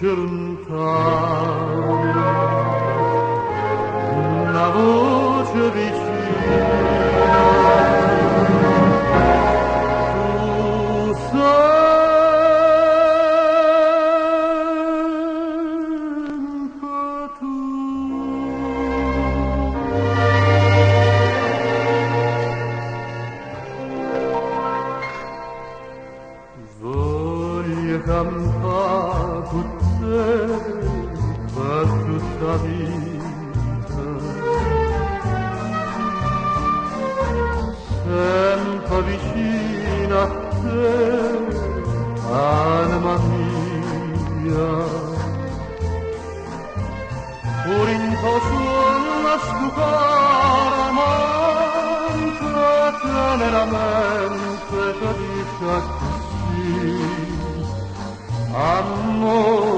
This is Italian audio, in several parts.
voce lontana, una voce vicina, tu sempre tu. Voglio campare con te per tutta vita, sempre vicino a te, anima mia. Pur in tuo suono scucare amante, teneramente ti dice amore,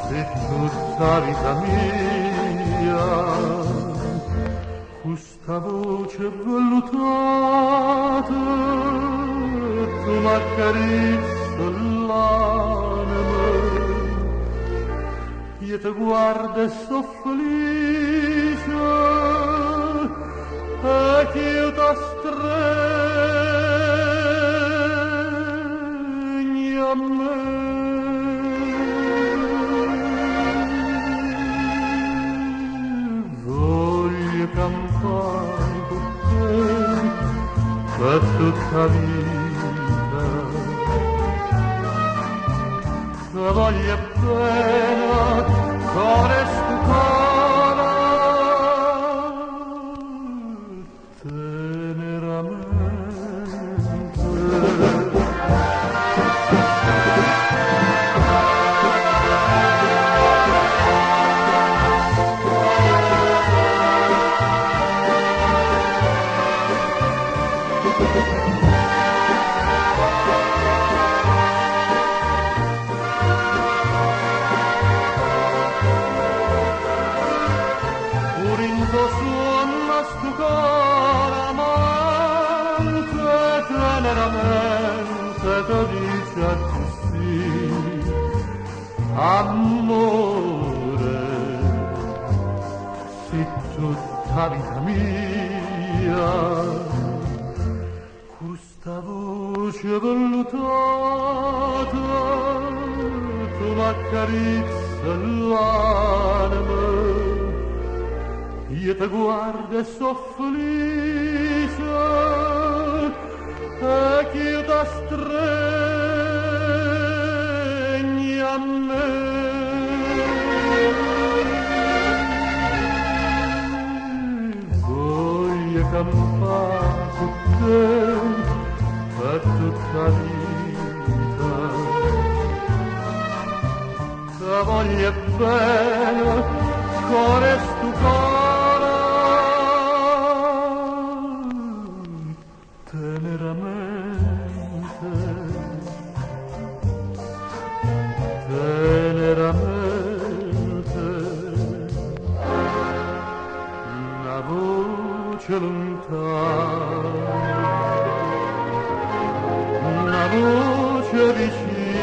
sei tutta vita mia, questa voce vellutata tu m'accarezzi l'anima, io ti guardo e so felice e che io ti stregno a me. Voglio campare con te per tutta vita, te voglio bene, cuore stucare, teneramente. Pur in tuo suono stucare amante, teneramente ti dice sì, amore, sei tutta vita mia, questa voce vellutata tu m'accarezzi l'anima, io ti guardo e so felice e che io ti stregno a me. Voglio campare con te per tutta vita, te voglio bene, cuore stucare, teneramente, teneramente, una voce lontana, una voce vicina.